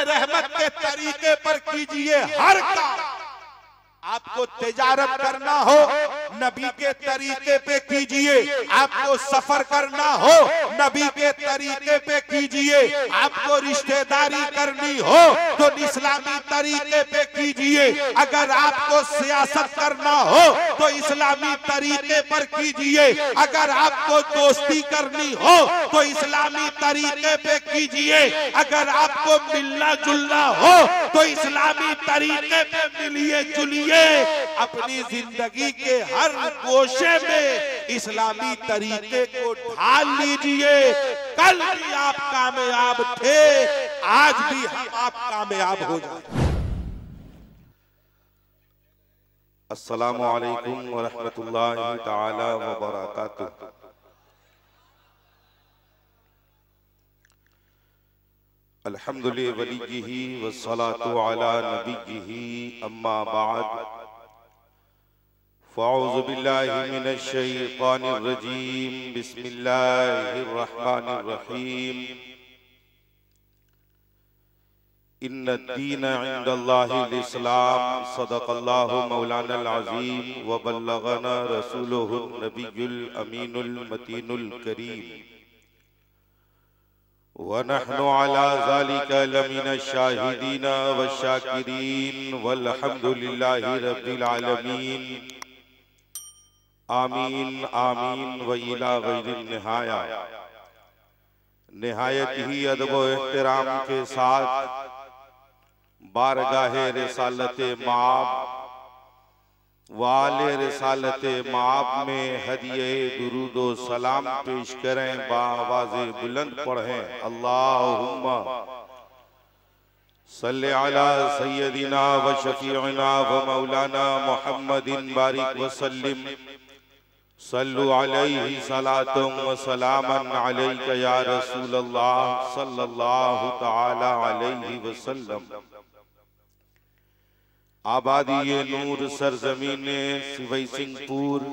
रहमत के तरीके पर कीजिए हर काम। आपको तिजारत करना हो नबी के तरीके पे कीजिए, आपको सफर करना हो नबी के तरीके पे कीजिए, आपको रिश्तेदारी करनी हो तो इस्लामी तरीके पे कीजिए, अगर आपको सियासत करना हो तो इस्लामी तरीके पर कीजिए, अगर आपको दोस्ती करनी हो तो इस्लामी तरीके पे कीजिए, अगर आपको मिलना जुलना हो तो इस्लामी तरीके पे मिलिए जुलिए। अपनी जिंदगी के हर गोशे में इस्लामी तरीके को ढाल लीजिए। कल भी आप कामयाब थे, आज भी हम आप कामयाब हो जाए। अस्सलामु अलैकुम व रहमतुल्लाहि ताला व बरकातुहू। अल्हम्दुलिल्लाहि वलिय्यिही वस्सलातु अला नबिय्यिही अम्मा बाद। फ़अऊज़ु बिल्लाहि मिनश शैतानिर रजीम। बिस्मिल्लाहिर रहमानिर रहीम। इन्नद-दीन इंदल्लाहिल इस्लाम। सदक़ल्लाहु मौलानल अज़ीम व बल्लगना रसूलुहुन नबियुल अमीनुल मतीनुल करीम। व नहनु अला ज़ालिका लमिनश शाहिदीन व शाकिरीन वल्हम्दुलिल्लाहि रब्बिल आलमीन। आमीन आमीन व इला गैरिन निहाया। निहायत ही अदब व एहतराम के साथ बारगाहे रिसालते माब वाले रिसालते माब में हदिये दुरूदो सलाम पेश करें, बावाज़े बुलंद पढ़ें अल्लाहुम्मा सल्ले अला सय्यदिना व शफीअना व मौलाना मुहम्मदिन बारिक व सल्लिम। सल्लु अलैहि सलातुम व सलामन अलैका या रसूलल्लाह सल्लल्लाहु तआला अलैहि वसल्लम। आबादी नूर सरजमीन सिवैसिंहपुर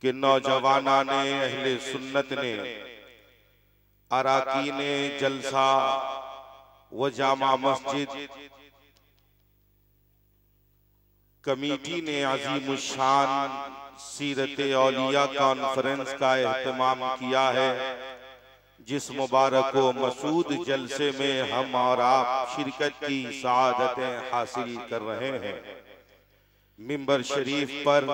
के नौजवाना ने अहले सुन्नत ने अराकीन जलसा व जामा मस्जिद कमेटी ने अज़ीमुश्शान सीरत औलिया कॉन्फ्रेंस का एहतमाम किया है, जिस मुबारक व मसूद जलसे में हम और आप शिरकत की सआदतें हासिल कर रहे हैं। मिंबर शरीफ पर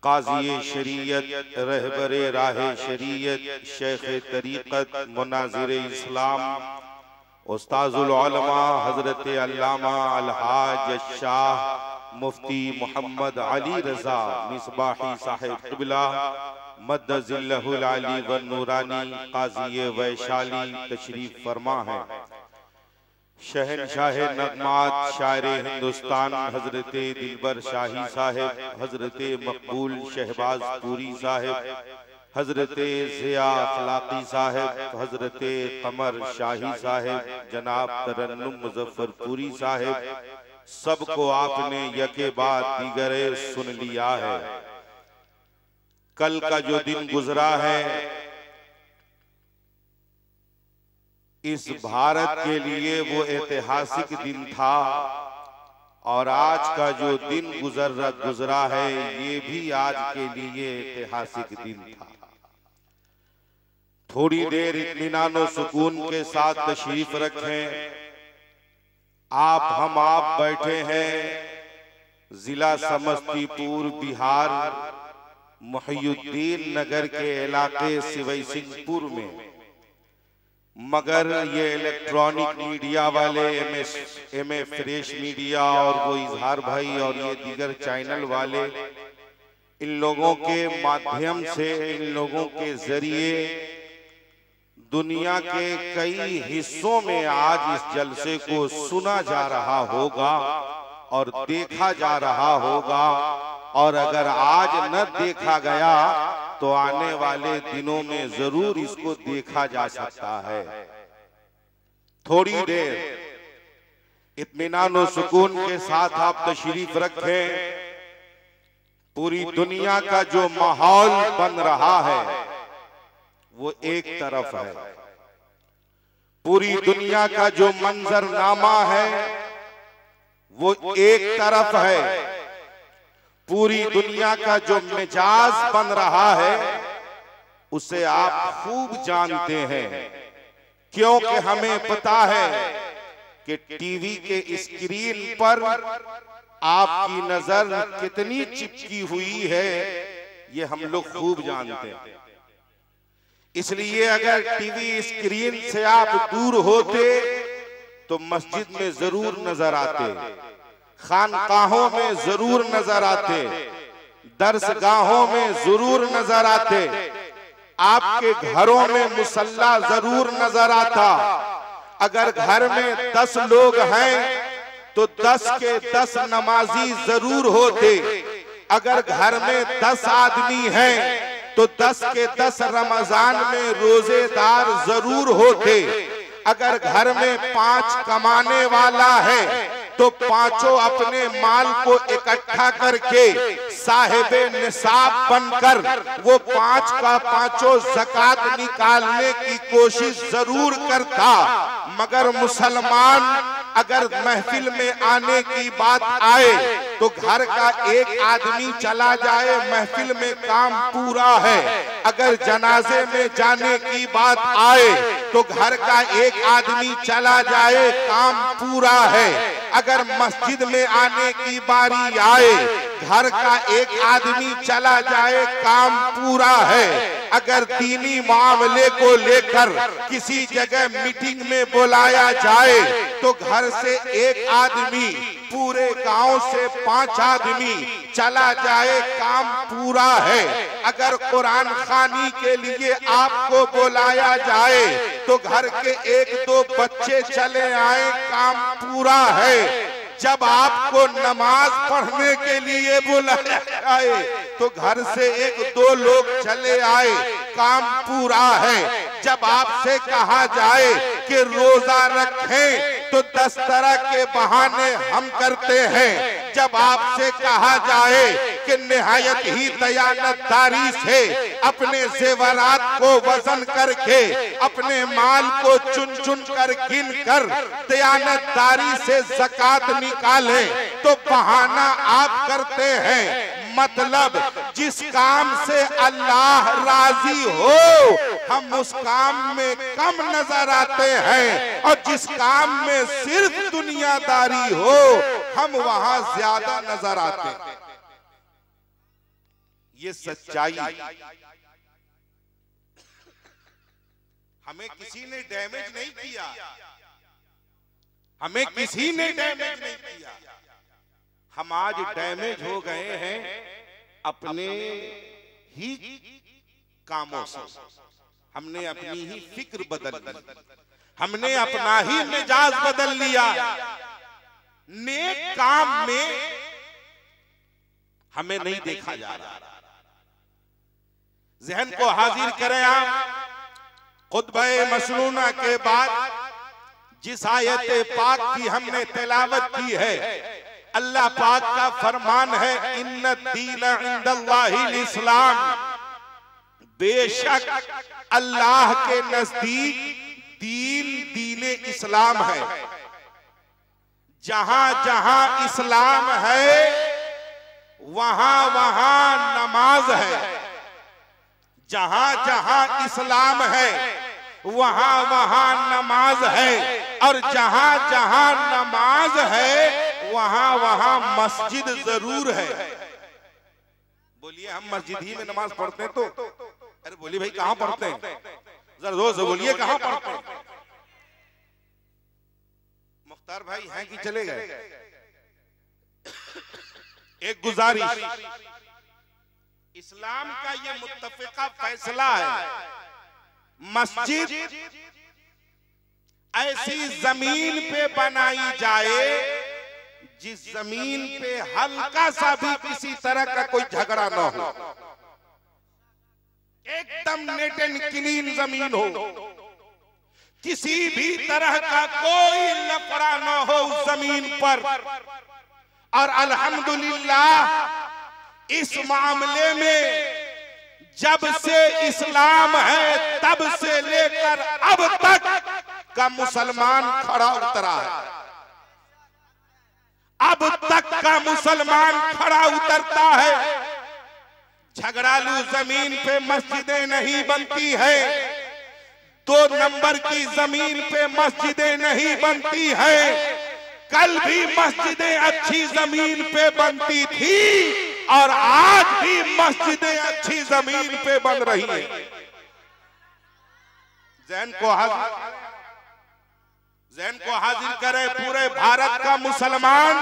काज़ी शरीयत, रहबरे राह शरीयत, शेख तरीक़त, मुनाज़िर इस्लाम, उस्ताज़ुल उलमा हज़रत अल्लामा अलहाज शाह मुफ्ती मोहम्मद अली रज़ा मिसबाही साहिब क़िबला मद्दज़िल्लहुल आली व नूरानी काज़ी वैशाली तशरीफ फरमा है। शहनशाह नग़मात शायर हिंदुस्तान हज़रत दिलबर शाही साहिब, हज़रत मकबूल शहबाज पूरी साहिब, हज़रत ज़िया अखलाक़ी साहिब, हज़रत कमर शाही साहिब, जनाब तरन्नुम मुज़फ़्फ़रपुरी साहिब, सबको आपने यके बाद दीगरे सुन लिया है। कल का जो दिन गुजरा है इस भारत के लिए वो ऐतिहासिक दिन था, और आज का जो दिन गुजरा है ये भी आज के लिए ऐतिहासिक दिन था। थोड़ी देर इत्मीनान और सुकून के साथ तशरीफ रखें। आप बैठे हैं जिला समस्तीपुर बिहार मुहियुद्दीन नगर के इलाके सिवैसिंहपुर में, मगर ये इलेक्ट्रॉनिक मीडिया वाले एम ए फ्रेश मीडिया और वो इजहार भाई और ये दीगर चैनल वाले, इन लोगों के माध्यम से, इन लोगों के जरिए दुनिया के कई हिस्सों में आज इस जलसे को सुना जा रहा होगा और देखा जा रहा होगा, और अगर आज न देखा गया तो आने वाले दिनों में जरूर इसको देखा जा सकता है। थोड़ी देर इत्मीनान और सुकून के साथ आप तशरीफ रखें। पूरी दुनिया का जो माहौल बन रहा है वो एक तरफ है, पूरी दुनिया का जो मंजरनामा है वो एक तरफ है, पूरी दुनिया का जो मिजाज बन रहा है उसे आप खूब जानते हैं, क्योंकि हमें पता है कि टीवी के स्क्रीन पर आपकी नजर कितनी चिपकी हुई है, ये हम लोग खूब जानते हैं। इसलिए अगर टीवी स्क्रीन से आप दूर होते तो मस्जिद में जरूर नजर आते, खानकाहों में जरूर नजर आते, दरसगाहों में जरूर नजर आते, आपके घरों में मुसल्ला जरूर नजर आता। अगर घर में 10 लोग हैं तो 10 के 10 नमाजी जरूर होते, अगर घर में 10 आदमी हैं तो 10 के 10 रमजान में रोजेदार जरूर होते, अगर घर में 5 कमाने वाला है तो पांचों अपने माल को इकट्ठा करके साहिबे निसाब बनकर वो 5 का 5 ज़कात निकालने की कोशिश जरूर करता। मगर मुसलमान अगर महफिल में आने की बात आए तो घर का एक आदमी चला जाए महफिल में काम पूरा है, अगर जनाजे में जाने की बात आए तो घर का एक आदमी चला जाए काम पूरा है, अगर मस्जिद में आने की बारी आए घर का एक आदमी चला जाए काम पूरा है, अगर दीनी मामले को लेकर किसी जगह मीटिंग में बुलाया जाए तो घर से एक आदमी, पूरे गांव से 5 आदमी चला जाए काम पूरा है, अगर कुरान खानी के लिए आपको बुलाया जाए तो घर के 1-2 बच्चे चले आए काम पूरा है, जब आपको नमाज पढ़ने के लिए बुलाया जाए तो घर से 1-2 लोग चले आए काम पूरा है, जब आपसे कहा जाए कि रोजा रखें तो 10 तरह के बहाने हम करते हैं, जब आपसे कहा जाए कि निहायत ही दयानतदारी से अपने जेवरात को वजन करके अपने माल को चुन चुन कर गिन कर दयानतदारी से ज़कात निकालें तो बहाना आप करते हैं। मतलब जिस काम से अल्लाह राजी हो हम उस काम में कम नजर आते हैं, और जिस काम में सिर्फ दुनियादारी हो हम वहां ज्यादा नजर आते हैं। ये सच्चाई। हमें किसी ने डैमेज नहीं किया, हमें किसी ने डैमेज नहीं किया, हम आज डैमेज हो गए हैं अपने ही कामों से। हमने अपनी ही फिक्र बदल ली, हमने अपना ही मिजाज बदल लिया। नेक काम में हमें नहीं देखा जा रहा। जहन को हाजिर करें आप, खुतबे मसनूना के बाद जिस आयत पाक की हमने तिलावत की है, अल्लाह पाक का फरमान है इन्ना दीन इंदल्लाहिल इस्लाम, बेशक अल्लाह के नजदीक दीन इस्लाम है। जहां जहां इस्लाम है वहां वहां नमाज है, जहां जहां इस्लाम है वहां वहां नमाज है, और जहां जहां नमाज है वहां वहां मस्जिद जरूर है। बोलिए हम मस्जिद ही में नमाज पढ़ते हैं तो? अरे बोलिए भाई कहां पढ़ते हैं, जरा जोर से बोलिए कहां पढ़ते हैं। मुख्तार भाई हैं कि चले गए? एक गुजारिश, इस्लाम का ये मुत्तफिका फैसला है, मस्जिद ऐसी जमीन पे बनाई जाए जिस जमीन पे हल्का सा भी किसी तरह का कोई झगड़ा ना हो, एकदम नेट एंड क्लीन जमीन हो, किसी भी तरह का कोई लफड़ा ना हो उस जमीन पर। और अल्हम्दुलिल्लाह इस मामले में जब से इस्लाम है तब से लेकर अब तक का मुसलमान खड़ा उतरा है, अब तक का मुसलमान खड़ा उतरता है। झगड़ालू जमीन पे मस्जिदें नहीं बनती है, 2 नंबर की जमीन पे मस्जिदें नहीं बनती है। कल भी मस्जिदें अच्छी जमीन पे बनती थी और आज भी मस्जिदें अच्छी जमीन पे बन रही हैं। ज़हन को हाजिर करें। पूरे भारत का मुसलमान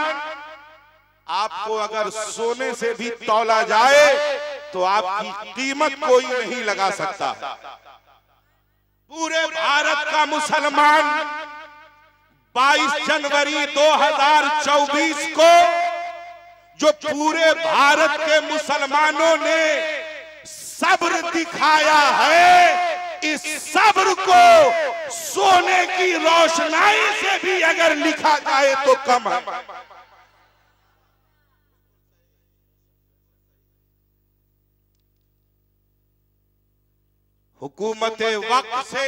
आपको अगर सोने से भी तौला जाए तो आपकी कीमत कोई नहीं लगा सकता। पूरे भारत का मुसलमान 22 जनवरी 2024 को जो पूरे भारत के मुसलमानों ने सब्र दिखाया है, इस सब्र को सोने की रोशनाई से भी अगर लिखा जाए तो कम है। हुकूमत वक्त से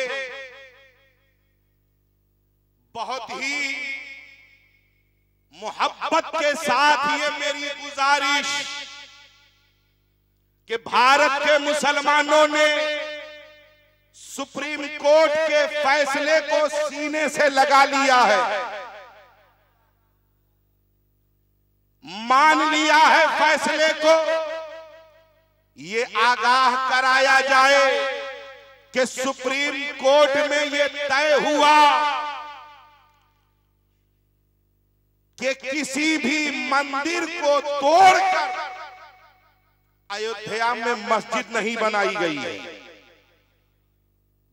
बहुत ही मोहब्बत के साथ ये मेरी गुजारिश कि भारत के मुसलमानों ने सुप्रीम कोर्ट के फैसले को सीने से लगा लिया है, मान लिया है फैसले को। ये आगाह कराया जाए कि सुप्रीम कोर्ट में ये तय हुआ कि किसी भी मंदिर को तोड़कर अयोध्या में मस्जिद नहीं बनाई गई है। ये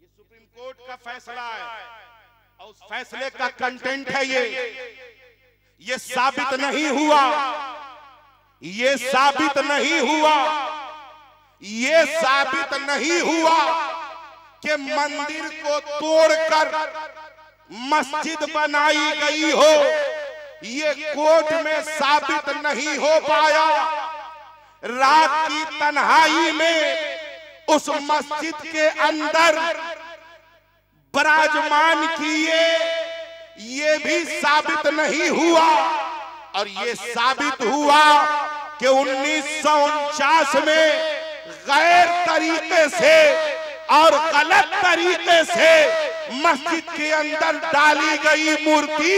सुप्रीम कोर्ट का फैसला है और उस फैसले का कंटेंट है ये साबित नहीं हुआ, ये साबित नहीं हुआ, ये साबित नहीं हुआ कि मंदिर को तोड़कर मस्जिद बनाई गई हो। ये कोर्ट में साबित नहीं हो पाया। रात की तन्हाई में उस मस्जिद के अंदर विराजमान किए, ये भी साबित नहीं हुआ। और ये साबित हुआ कि 1949 में गैर तरीके से और गलत तरीके से मस्जिद के अंदर डाली गई मूर्ति,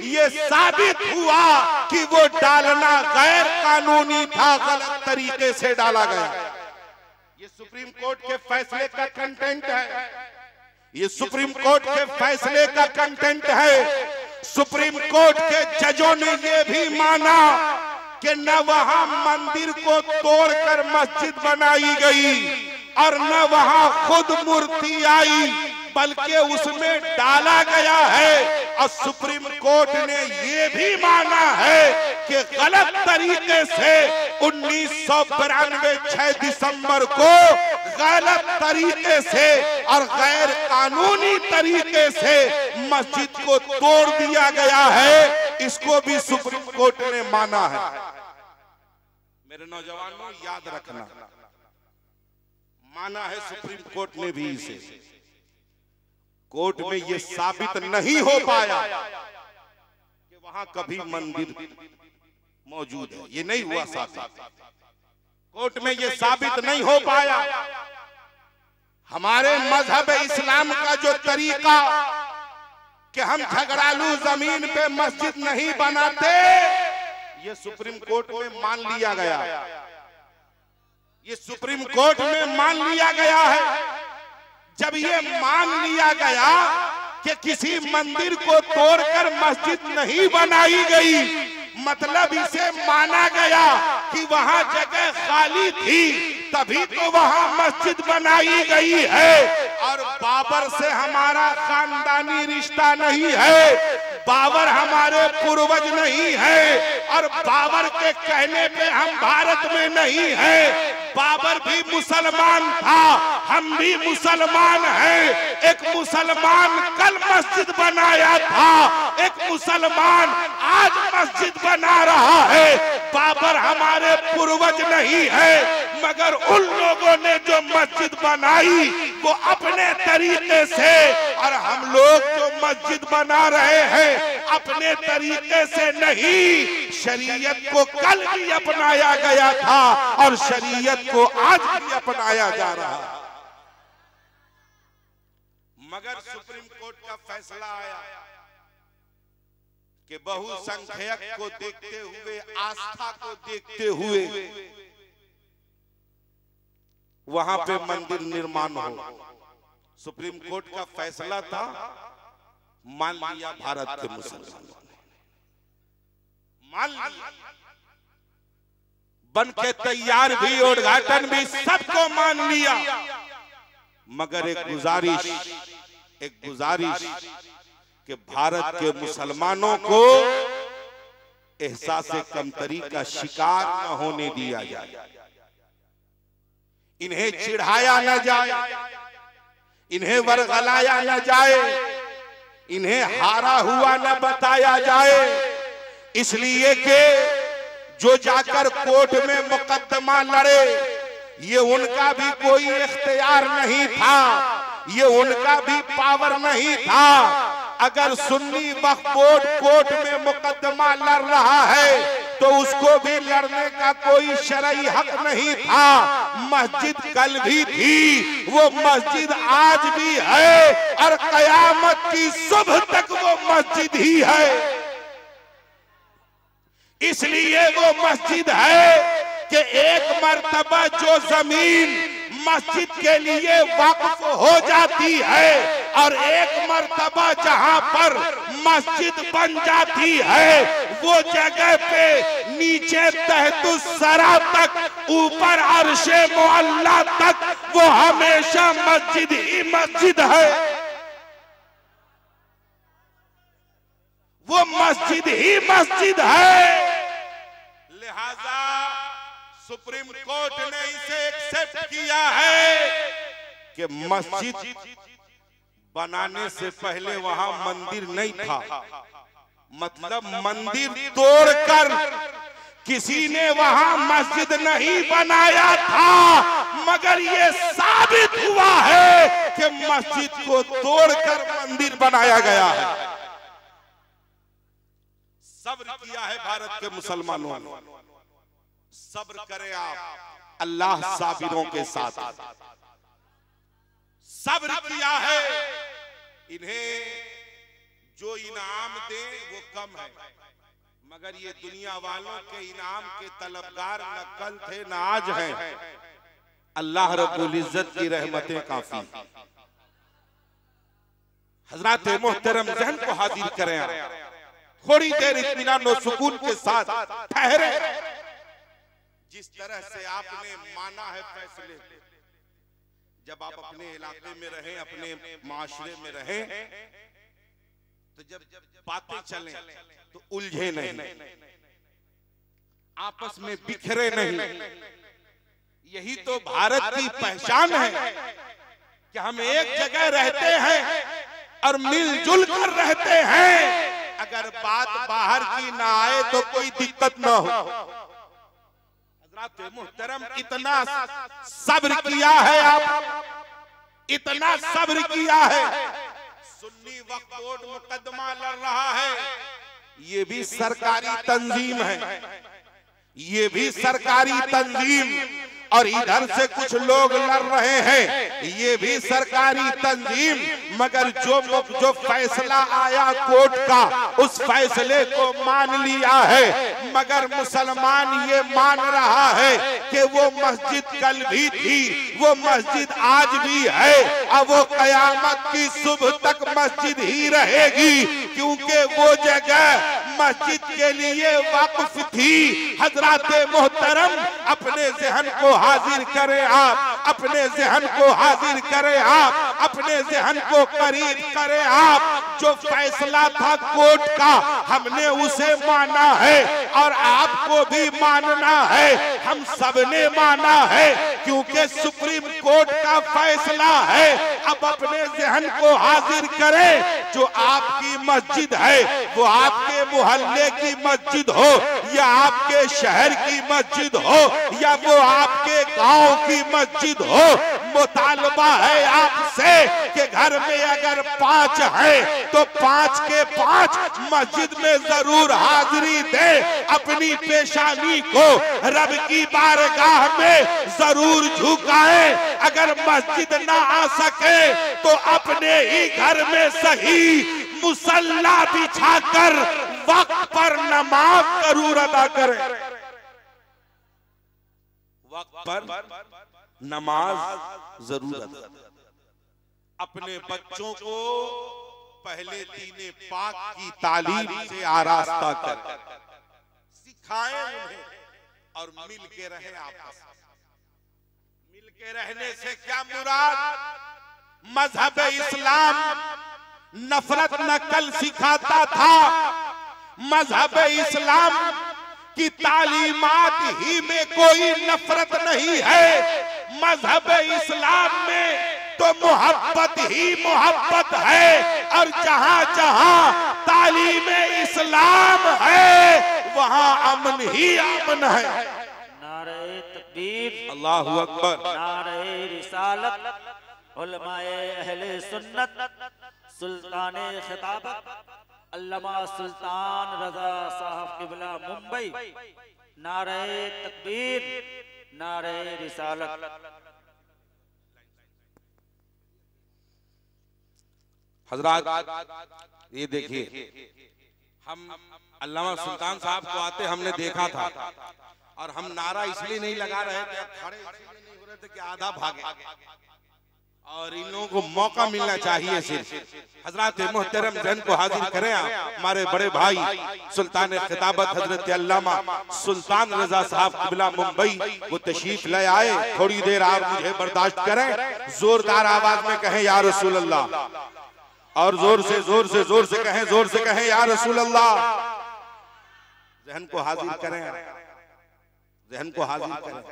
ये साबित हुआ कि वो डालना गैर कानूनी था, गलत तरीके से डाला गया। ये सुप्रीम कोर्ट के फैसले का कंटेंट है, ये सुप्रीम कोर्ट के फैसले का कंटेंट है। सुप्रीम कोर्ट के जजों ने ये भी माना कि न वहां मंदिर को तोड़कर मस्जिद बनाई गई और न वहां खुद मूर्ति आई, बल्कि उसमें डाला गया है। और सुप्रीम कोर्ट ने ये भी माना है कि गलत तरीके से 1992 6 दिसंबर को गलत तरीके से और गैर कानूनी तरीके से मस्जिद को तोड़ दिया गया है। इसको भी सुप्रीम कोर्ट ने माना है। मेरे नौजवानों, याद रखना, माना है सुप्रीम कोर्ट ने भी इसे। कोर्ट में यह साबित नहीं हो पाया कि वहां कभी मंदिर मौजूद है, ये नहीं हुआ साबित। कोर्ट में यह साबित नहीं हो पाया। हमारे मजहब इस्लाम का जो तरीका कि हम झगड़ालू जमीन पे मस्जिद नहीं बनाते, ये सुप्रीम कोर्ट में मान लिया गया। ये सुप्रीम कोर्ट में मान लिया गया है। जब ये मान लिया गया कि किसी मंदिर को तोड़कर मस्जिद नहीं बनाई गई, मतलब इसे माना गया कि वहां जगह खाली थी, तभी तो वहां मस्जिद बनाई गई है। और बाबर से हमारा खानदानी रिश्ता नहीं है, बाबर हमारे पूर्वज नहीं है, और बाबर के कहने पे हम भारत में नहीं है। बाबर भी मुसलमान था, हम भी मुसलमान हैं। एक मुसलमान कल मस्जिद बनाया था, एक मुसलमान आज मस्जिद बना रहा है। बाबर हमारे पूर्वज नहीं है, मगर उन लोगों ने जो मस्जिद बनाई वो अपने तरीके से, और हम लोग जो मस्जिद बना रहे हैं अपने तरीके से नहीं, शरीयत को कल भी अपनाया गया था और शरीयत को आज भी अपनाया जा रहा है। मगर सुप्रीम कोर्ट का फैसला आया कि बहुसंख्यक को देखते हुए, आस्था को देखते हुए वहां पे मंदिर निर्माण हो। सुप्रीम कोर्ट का फैसला था, मान लिया भारत के मुसलमानों ने, मान लिया, बन के तैयार भी, उद्घाटन भी, सबको मान लिया। मगर एक गुजारिश कि भारत के मुसलमानों को एहसास कमतरी का शिकार न होने दिया जाए, इन्हें चिढ़ाया न जाए, इन्हें वरगलाया न जाए, इन्हें हारा हुआ न बताया जाए। इसलिए कि जो जाकर कोर्ट में मुकदमा लड़े, ये उनका भी कोई इख्तियार नहीं था, ये उनका भी पावर नहीं था। अगर सुन्नी वक्फ बोर्ड कोर्ट में मुकदमा लड़ रहा है तो उसको भी लड़ने का कोई शरई हक नहीं था। मस्जिद कल भी थी, वो मस्जिद आज भी है और कयामत की सुबह तक वो मस्जिद ही है। इसलिए वो मस्जिद है कि एक मर्तबा जो जमीन मस्जिद के लिए वक्फ हो जाती है और एक मर्तबा जहां पर मस्जिद बन जाती है, वो जगह पे नीचे तहतुस्सरा तक, ऊपर अर्शे मुअल्ला तक वो हमेशा मस्जिद ही मस्जिद है, वो मस्जिद ही मस्जिद है। लिहाजा सुप्रीम कोर्ट ने इसे एक्सेप्ट किया है कि मस्जिद बनाने से पहले वहां मंदिर नहीं था, मतलब मंदिर तोड़कर किसी ने वहां मस्जिद नहीं बनाया था। मगर ये साबित हुआ है कि मस्जिद को तोड़कर मंदिर बनाया गया है। सब्र किया है भारत के मुसलमानों ने, सब्र करें आप, अल्लाह साबिरों के साथ। सब्र किया है, इन्हें जो इनाम दे वो कम है, मगर ये दुनिया वालों के इनाम के तलबगार न कल थे न आज हैं। अल्लाह रब्बुल इज्जत की रहमतें काफी। हजरात मोहतरम जहन को हाजिर करें, थोड़ी देर इत्मीनान और सुकून के साथ ठहरे। जिस तरह से आपने माना है फैसले, जब आप अपने इलाके में रहें, अपने माशरे में रहें, तो जब बातें चलें तो उलझे नहीं, आपस में बिखरे नहीं। यही तो भारत की पहचान है कि हम एक जगह रहते हैं और मिलजुल कर रहते हैं। अगर बात बाहर की ना आए तो कोई दिक्कत ना हो। हज़रात मुहतरम, इतना सब्र किया है आप, इतना सब्र किया है। सुन्नी वक्फ बोर्ड मुकदमा लड़ रहा है, ये भी सरकारी तंजीम है, ये भी सरकारी तंजीम, और इधर से कुछ लोग लड़ रहे हैं, ये भी सरकारी तंजीम। मगर जो फैसला आया कोर्ट का, उस फैसले को मान लिया है। मगर मुसलमान ये मान रहा है कि वो मस्जिद कल भी थी, वो मस्जिद आज भी है, और वो कयामत की सुबह तक मस्जिद ही रहेगी, क्योंकि वो जगह मस्जिद के लिए वक्फ थी। हजरात मोहतरम, अपने ज़हन को हाजिर करें आप, अपने ज़हन को हाजिर करें आप, अपने ज़हन को करीब करें आप। जो फैसला था कोर्ट का, हमने उसे माना है और आपको भी मानना है, हम सबने माना है, क्योंकि सुप्रीम कोर्ट का फैसला है। अब अपने ज़हन को हाजिर करें, जो आपकी मस्जिद है वो आपके मोहल्ले की मस्जिद हो या आपके शहर की मस्जिद हो या वो आपके गांव की मस्जिद हो, मुतालबा है आपसे कि घर में अगर 5 है तो 5 के 5 मस्जिद में जरूर हाजिरी दे, अपनी पेशानी को रब की बारगाह में जरूर झुकाए। अगर मस्जिद ना आ सके तो अपने ही घर में सही मुसल्ला बिछाकर वक्त पर नमाज जरूर अदा करें। वक्त पर नमाज जरूर अदा करें। अपने बच्चों को पहले दीने पाक की तालीम से आरास्ता कर सिखाएं उन्हें और मिल के रहें आपस में। मिल के रहने से क्या मुराद? मजहब इस्लाम नफरत नकल सिखाता था। मजहब इस्लाम की तालीमात ही में कोई नफरत नहीं है। मजहब इस्लाम में तो मोहब्बत ही मोहब्बत है, और जहां जहां तालीम इस्लाम है वहां अमन ही अमन है। नारे तकबीर, अल्लाहु अकबर, नारे रिसालत, उलमाए अहले सुन्नत, सुल्ताने खिताबत अल्लामा सुल्तान रजा साहब क़िबला मुंबई। नारे तकबीर, नारे रिसालत। हजरात ये देखिए, हम अल्लामा सुल्तान साहब को आते हमने देखा था, और हम नारा इसलिए नहीं लगा रहे थे, खड़े इसलिए नहीं हो रहे थे कि आधा भागे, और इन लोगों को मौका मिलना चाहिए। सिर्फ हजरत मोहतरम जहन को हाजिर करें हमारे बड़े भाई सुल्तान खिताबत हजरत अल्लामा सुल्तान रजा साहब क़िबला मुंबई, वो तशरीफ ले आए। थोड़ी देर आप मुझे बर्दाश्त करें, जोरदार आवाज में कहें या रसूल अल्लाह, और जोर से कहें, जोर से कहें या रसूल अल्लाह। जहन को हाजिर करें, जहन को हाजिर करें।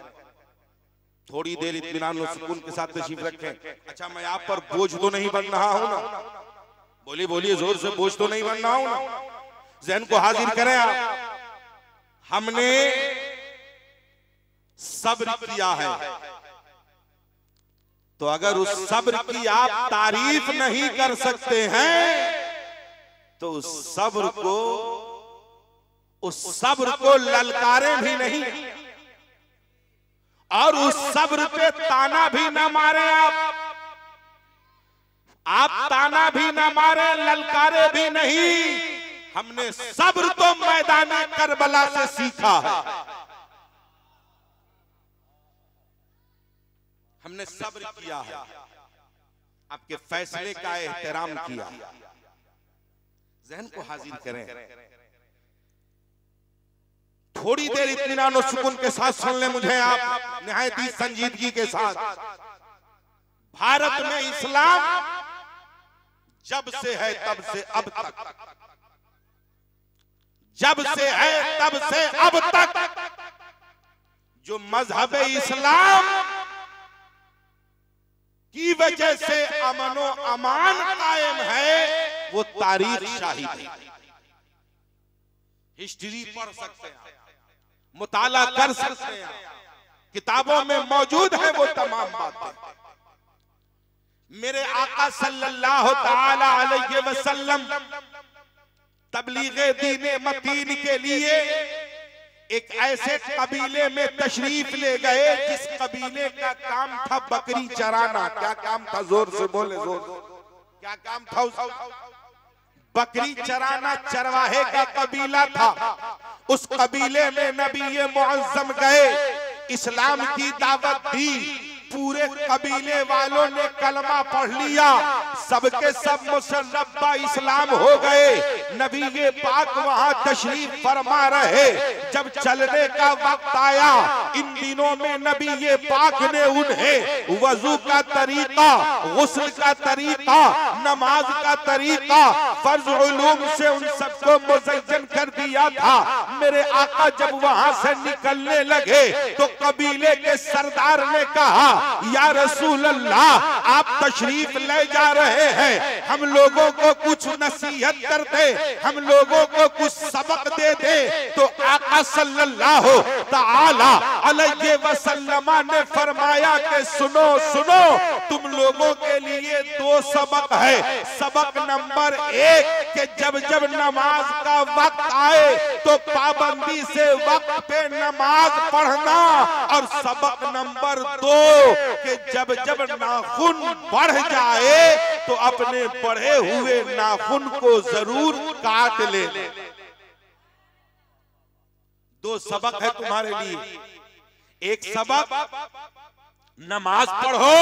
थोड़ी देर इत्मीनान और सुकून के साथ तशरीफ रखें। अच्छा, मैं आप पर बोझ तो नहीं बन रहा हूं ना? बोलिए बोलिए जोर से, बोझ तो नहीं बन रहा हूं ना? जहन को हाजिर करें आप। हमने सब्र किया है, तो अगर उस सब्र की आप तारीफ नहीं कर सकते हैं तो उस सब्र को ललकारे भी नहीं, और उस सब्र पे ताना भी ना मारे। आप ताना भी ना मारे, ललकारे भी नहीं। हमने सब्र तो मैदान करबला से सीखा है। हमने सब्र किया है, आपके फैसले का एहतराम किया। जहन को हाजिर करें, थोड़ी देर इत्मीनान और सुकून के साथ सुन लें मुझे आप, निहायत ही संजीदगी के साथ। भारत में इस्लाम जब से है तब से अब तक, जब से है तब से अब तक जो मजहब इस्लाम की वजह से अमनो अमान कायम है, वो तारीख शाहिद है। हिस्ट्री पढ़ सकते हैं, मुताला कर सकते हैं, किताबों में मौजूद है वो तमाम बातें। मेरे आका सल्लल्लाहु ताला अलैहि वसल्लम तबलीगे दीने मतीन के लिए एक ऐसे कबीले में तशरीफ ले गए जिस कबीले का काम था बकरी चराना। क्या काम था? जोर से बोले, जोर। क्या काम था? बकरी चराना। चरवाहे का कबीला था। उस कबीले में नबी मुअज्जम गए, इस्लाम की दावत दी। पूरे कबीले वालों ने कलमा पढ़ लिया, सबके सब मुसल्लबा इस्लाम हो गए। नबी ये पाक वहां तशरीफ फरमा रहे। जब चलने का वक्त आया, इन दिनों में नबी ये पाक ने उन्हें वजू का तरीका, गुस्ल का तरीका, नमाज का तरीका, फर्ज उलूम से उन सबको मुज़य्यन कर दिया था। मेरे आका जब वहां से निकलने लगे तो कबीले के सरदार ने कहा, या रसूल अल्लाह, आप तशरीफ ले जा रहे हैं, हम लोगों को कुछ नसीहत कर दे, हम लोगों को कुछ दे दे तो आका सल्लल्लाहु ताला अलैहि वसल्लम ने फरमाया कि सुनो सुनो, तुम लोगों के लिए दो सबक है। सबक नंबर 1 कि जब जब नमाज का वक्त आए तो पाबंदी से वक्त पे नमाज पढ़ना, और सबक नंबर 2 कि जब जब नाखून बढ़ जाए तो अपने बढ़े हुए नाखून को जरूर काट ले। दो सबक है तुम्हारे लिए। एक सबक नमाज पढ़ो,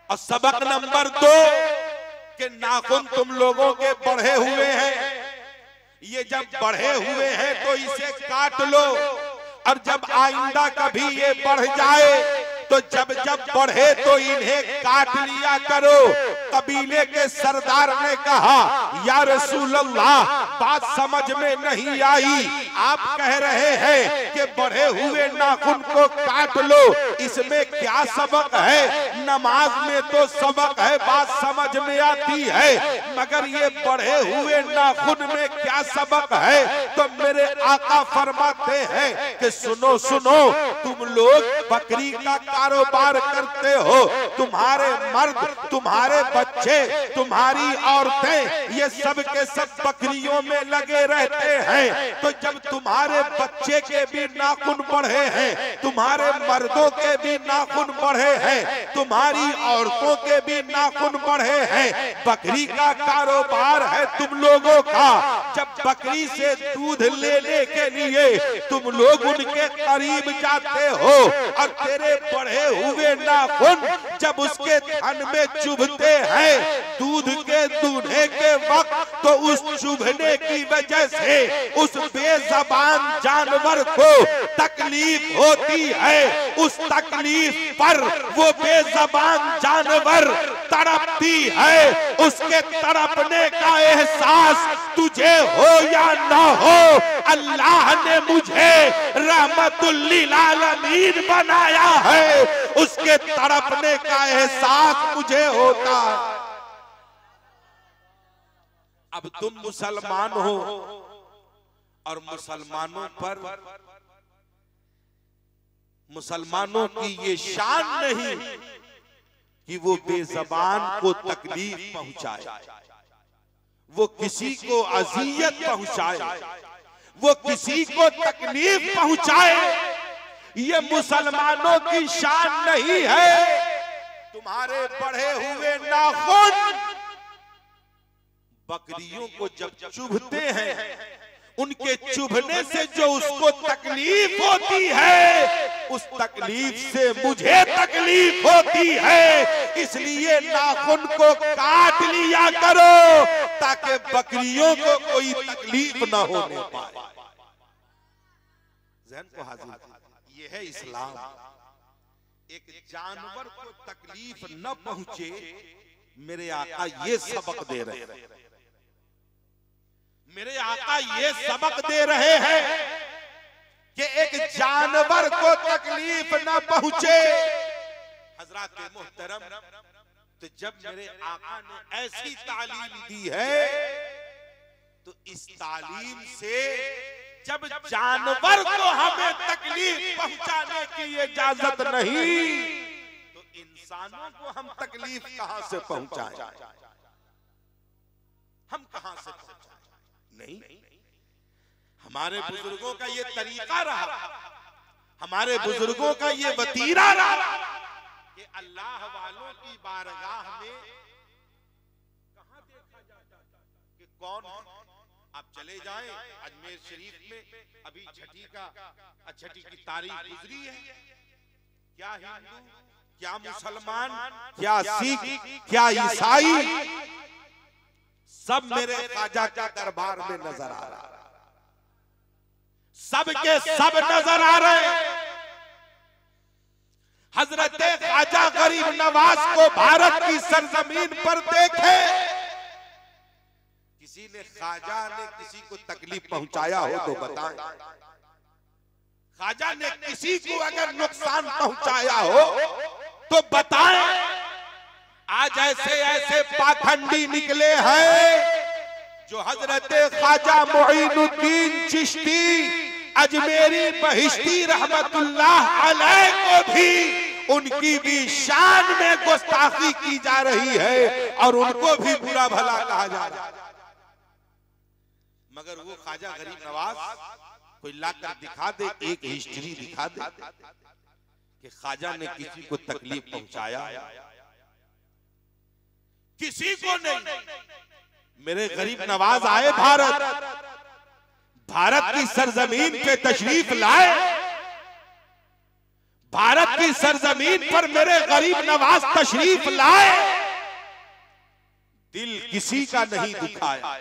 और सबक नंबर 2 कि नाखून तुम लोगों के बढ़े हुए हैं, ये जब बढ़े हुए हैं तो इसे काट लो, और जब आइंदा कभी ये बढ़ जाए तो जब जब बढ़े तो इन्हें काट लिया करो। कबीले के सरदार ने कहा, या रसूल अल्लाह, बात समझ में नहीं आई। आप कह रहे हैं कि बढ़े हुए नाखून को काट लो, इसमें क्या सबक है? नमाज में तो सबक है, बात समझ में आती है, मगर ये बढ़े हुए नाखून में क्या सबक है? तो मेरे आका फरमाते हैं कि सुनो सुनो, तुम लोग बकरी का कारोबार करते हो, तुम्हारे मर्द, तुम्हारे बच्चे, तुम्हारी औरतें, ये सब के सब बकरियों में लगे रहते हैं। तो जब तुम्हारे बच्चे के भी नाखून बढ़े हैं, तुम्हारे मर्दों के भी नाखून बढ़े हैं, तुम्हारी औरतों के भी नाखून बढ़े हैं, बकरी का कारोबार है तुम लोगों का। जब बकरी से दूध लेने के लिए तुम लोग उनके करीब जाते हो, और तेरे बढ़े हुए नाखून जब उसके थन में चुभते हैं दूध के दूल्हे के वक्त, तो उस चुभने की वजह से उस बेज़बान जानवर को तकलीफ होती है। उस तकलीफ पर वो बेज़बान जानवर तड़पती है। उसके तड़पने का एहसास तुझे हो या ना हो, अल्लाह ने मुझे रहमतुल लिल आलमीन बनाया है, उसके तड़पने का एहसास मुझे होता है। अब तुम मुसलमान हो, और मुसलमानों पर, मुसलमानों की ये शान नहीं कि वो बेज़बान को तकलीफ पहुंचाए, वो किसी को अजियत पहुंचाए, वो किसी को तकलीफ पहुंचाए। ये मुसलमानों की शान नहीं है। तुम्हारे बढ़े हुए नाखून बकरियों को जब चुभते हैं, उनके चुभने से जो उसको तकलीफ होती है, उस तकलीफ से मुझे तकलीफ होती है। इसलिए नाखून को काट लिया करो ताकि बकरियों को कोई तकलीफ ना होने पाए। ज़हन को हाजिर, ये है इस्लाम। एक जानवर को तकलीफ न पहुंचे, मेरे आका ये सबक दे रहे हैं। मेरे आका ये सबक दे रहे हैं कि एक जानवर को तकलीफ न पहुंचे। हजरत मोहतरम, तो जब मेरे आका ने ऐसी तालीम दी है, तो इस तालीम से जब जानवर को हमें तकलीफ पहुंचाने की इजाजत नहीं, तो इंसानों को हम तकलीफ कहां से पहुंचाएं? हम कहां से पहुंचाएं? नहीं, हमारे बुजुर्गों का ये तरीका रहा, हमारे बुजुर्गों का ये वतीरा रहा कि अल्लाह वालों की बारगाह में कहां देखा जाता कि कौन है। आप चले जाएं अजमेर शरीफ में, अभी छठी की तारीख गुजरी है। क्या हिंदू, क्या मुसलमान, क्या सिख, क्या ईसाई, सब मेरे ख्वाजा के दरबार में नजर आ रहा, सब के सब नजर आ रहे। हजरत ख्वाजा गरीब नवाज को भारत की सरजमीन पर देखे, किसी ने ख्वाजा ने किसी को तकलीफ पहुंचाया हो तो बताएं। ख्वाजा ने किसी को अगर नुकसान पहुंचाया हो तो बताएं। आज ऐसे ऐसे पाखंडी निकले हैं जो हजरत ख्वाजा मोइनुद्दीन चिश्ती अजमेरी बहिश्ती रहमतुल्लाह अलैह को भी उनकी भी शान में गुस्ताखी की जा रही है और उनको भी बुरा भला कहा जा रहा है। मगर वो ख्वाजा गरीब नवाज कोई लाकर दिखा दे, एक हिस्ट्री दिखा दे कि ख्वाजा ने किसी को तकलीफ पहुंचाया, किसी को नहीं। मेरे गरीब नवाज आए भारत की सरजमीन पे तशरीफ लाए, भारत की सरजमीन पर मेरे गरीब नवाज तशरीफ लाए, दिल किसी का नहीं दुखाया,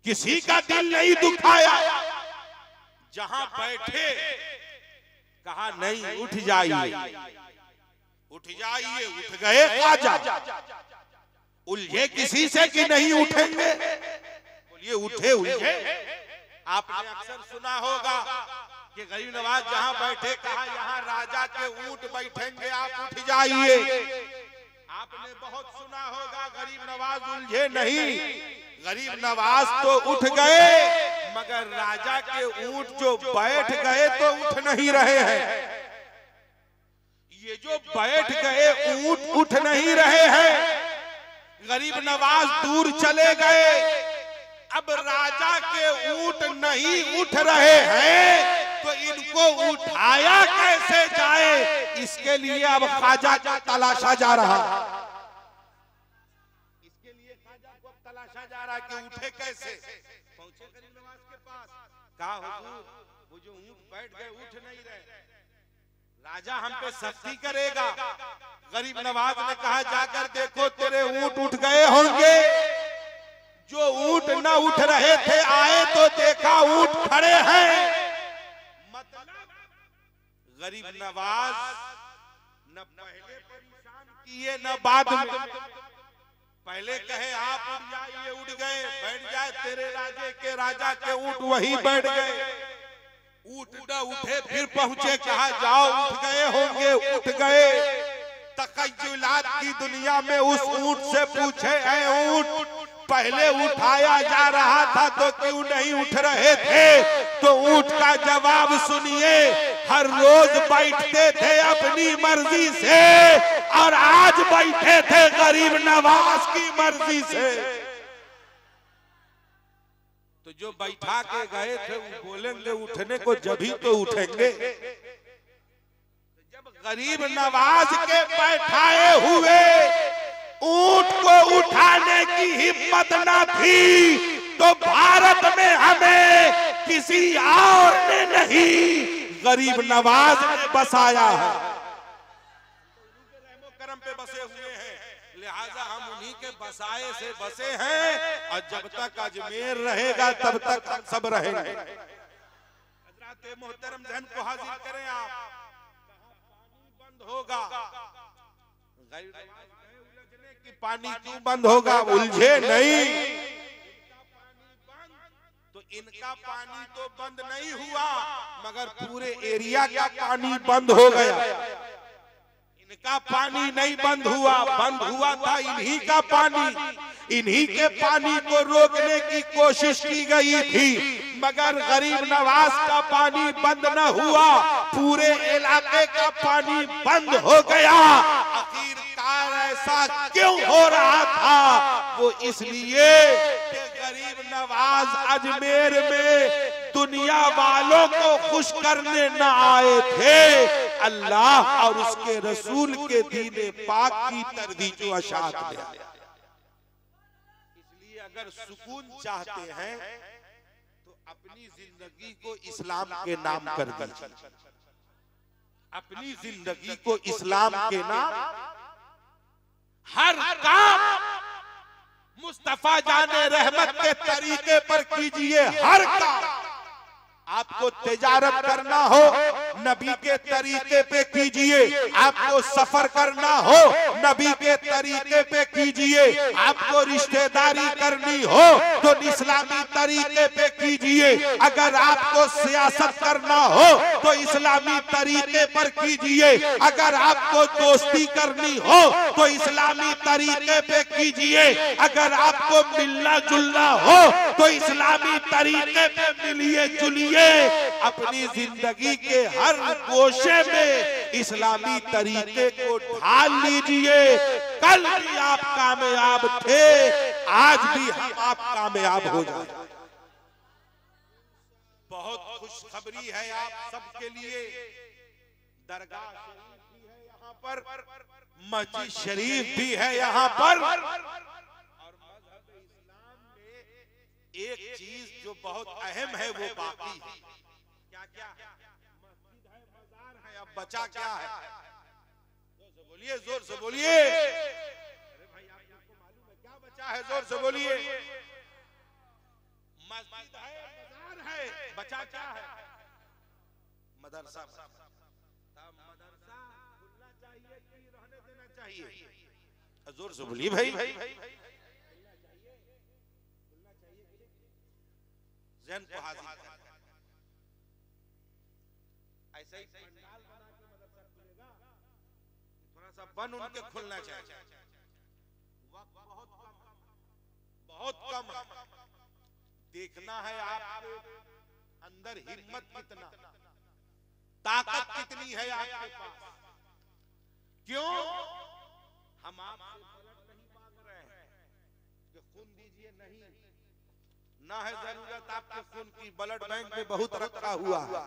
किसी का दिल नहीं दुखाया। जहां बैठे कहा नहीं उठ जाइए, उठ जाइए, उठ गए ख्वाजा। उलझे किसी से कि नहीं उठेंगे, बोलिए उठे उलझे। आपने अक्सर सुना होगा कि गरीब नवाज जहां बैठे कहा यहाँ राजा के ऊंट बैठेंगे, आप उठ जाइए। आपने बहुत सुना होगा गरीब नवाज उलझे नहीं, गरीब नवाज तो उठ गए, मगर राजा के ऊंट जो बैठ गए तो उठ नहीं रहे हैं। ये जो बैठ गए ऊंट उठ नहीं रहे हैं। गरीब नवाज दूर चले गए, अब राजा के ऊंट नहीं उठ रहे हैं तो इनको उठाया कैसे जाए, इसके लिए अब ख्वाजा का तलाशा जा रहा है। इसके लिए ख्वाजा को तलाशा जा रहा है कि उठे कैसे। पहुंचे गरीब नवाज के पास, कहा हुजूर वो जो ऊंट बैठ गए उठ नहीं रहे, राजा हम पे सख्ती करेगा। गरीब नवाज ने कहा जाकर देखो तेरे ऊंट उठ गए होंगे। जो ऊंट न उठ रहे थे आए तो देखा ऊंट खड़े हैं। मतलब गरीब नवाज न पहले परेशान किए न बाद में। पहले कहे आप उठ जाइए, उठ गए, बैठ जाए तेरे राजा के ऊंट वही बैठ गए। ऊंट न उठे फिर पहुंचे, कहा जाओ उठ गए होंगे, उठ गए। तखय्युलात की दुनिया में उस ऊंट से पूछे, ऐ ऊंट पहले उठाया जा रहा था तो क्यों नहीं उठ रहे थे? तो ऊंट का जवाब सुनिए, हर रोज बैठते थे अपनी मर्जी से और आज बैठे थे गरीब नवाज की मर्जी से। तो जो बैठा के गए थे वो बोलेंगे उठने को, जभी तो उठेंगे। जब गरीब नवाज के बैठाए हुए ऊंट को उठाने की हिम्मत न थी तो भारत में हमें किसी और ने नहीं, गरीब नवाज ने बसाया है। करम पे बसे हुए हैं, लिहाजा हम उन्हीं के बसाए से बसे हैं और जब तक अजमेर रहेगा तब तक हम सब रहेंगे। हज़रात मोहतरम जहन को हाजिर करें आप, पानी बंद होगा, पानी क्यों बंद होगा? उलझे नहीं। तो इनका पानी तो बंद नहीं हुआ मगर पूरे एरिया का पानी बंद हो गया। इनका पानी नहीं बंद हुआ था इन्हीं का पानी। इन्हीं के पानी को रोकने की कोशिश की गई थी मगर गरीब नवाज का पानी बंद न हुआ, पूरे इलाके का पानी बंद हो गया। आखिरकार ऐसा क्यों हो रहा था? वो इसलिए कि गरीब नवाज अजमेर में दुनिया वालों को खुश करने न आए थे, अल्लाह और उसके रसूल के दीन पाक की तरदीद व अशात में आया। इसलिए अगर सुकून चाहते हैं तो अपनी जिंदगी को इस्लाम के नाम कर दीजिए। अपनी जिंदगी को इस्लाम के नाम, हर काम मुस्तफा जाने रहमत के तरीके पर कीजिए। हर काम आपको तिजारत करना हो नबी के तरीके पे कीजिए। आपको सफर करना हो नबी के तरीके पे कीजिए। आपको रिश्तेदारी करनी हो तो इस्लामी तरीके पे कीजिए। अगर आपको सियासत करना हो तो इस्लामी तरीके पर कीजिए। अगर आपको दोस्ती करनी हो तो इस्लामी तरीके पे कीजिए। अगर आपको मिलना जुलना हो तो इस्लामी तरीके पे मिलिए जुलिए। अपनी जिंदगी के हर गोशे में इस्लामी तरीके को ढाल लीजिए। कल भी आप कामयाब थे, आज भी हम आप कामयाब हो जाए। बहुत खुशखबरी है आप सबके लिए। दरगाह शरीफ भी है यहाँ पर, मस्जिद शरीफ भी है यहाँ पर। और मज़हब इस्लाम में एक चीज जो बहुत अहम है वो बाकी है। क्या क्या? मस्जिद है, मजार है, अब बचा क्या है? बोलिए, जोर से बोलिए। अरे भाई आप लोग को मालूम है क्या बचा है? जोर से बोलिए। मस्जिद है, मजार है, बचा क्या है? मदरसा। मदरसा खुलना चाहिए कि रहने देना चाहिए? जोर से बोलिए भाई। जहन को हाजिर कर। ऐसे ही पंडाल बना के मदरसा खुलेगा? थोड़ा सा बन उनके खुलना चाहिए। वक्त बहुत कम है। देखना है आपके अंदर हिम्मत कितना, ताकत कितनी है आपके पास। क्यों हम आपसे ब्लड नहीं मांग रहे हैं कि खून दीजिए, नहीं, ना है जरूरत आपके खून की। ब्लड बैंक में बहुत रखा हुआ है।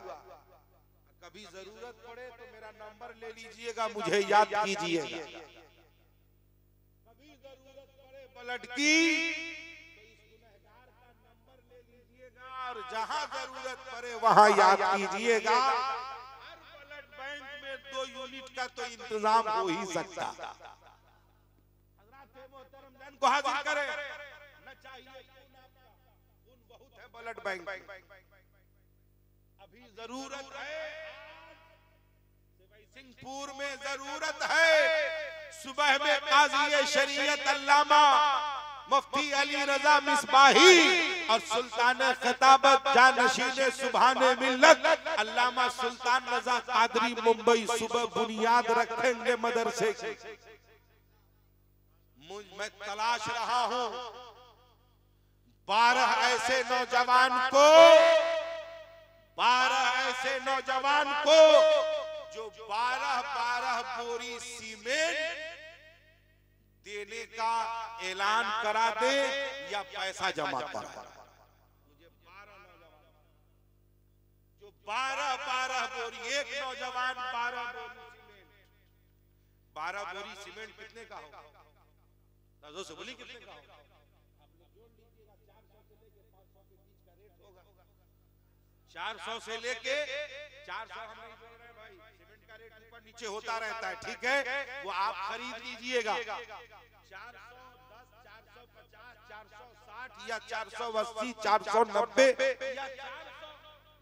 कभी जरूरत पड़े तो मेरा नंबर ले लीजिएगा, मुझे याद कीजिएगा। कभी जरूरत पड़े ब्लड की और जहां जरूरत पड़े वहां याद कीजिएगा। हर ब्लड बैंक में 2 यूनिट का तो इंतजाम हो ही सकता। हज़रात मोहतरम जन को हाजिर करे न चाहिए। खून बहुत है ब्लड बैंक। अभी जरूरत है, सिंहपुर में जरूरत है। सुबह में काज़ी शरीयत अल्लामा मुफ्ती अली रजा मिसबाही और सुल्तान खिताबत जानशीन सुभाने मिल्लत अल्लामा सुल्तान रजा कादरी मुंबई सुबह बुनियाद रखेंगे मदरसे की। मैं तलाश रहा हूं 12 ऐसे नौजवान को जो 12 बोरी सीमेंट देने का ऐलान करा दे या पैसा जमा करा। मुझे 12 नौजवान जो 12 बोरी, एक नौजवान 12 बोरी सीमेंट। 12 बोरी सीमेंट कितने का होगा? नजर से बोली कितने का होगा? आप लोग जोड़ लीजिएगा। 400 से लेके 500 के बीच का रेट होगा। 400 हम नहीं जोड़ रहे भाई, सीमेंट का रेट ऊपर नीचे होता रहता है, ठीक है, वो आप खरीद लीजिएगा। 410, 450, 460 या 480, 490 या 400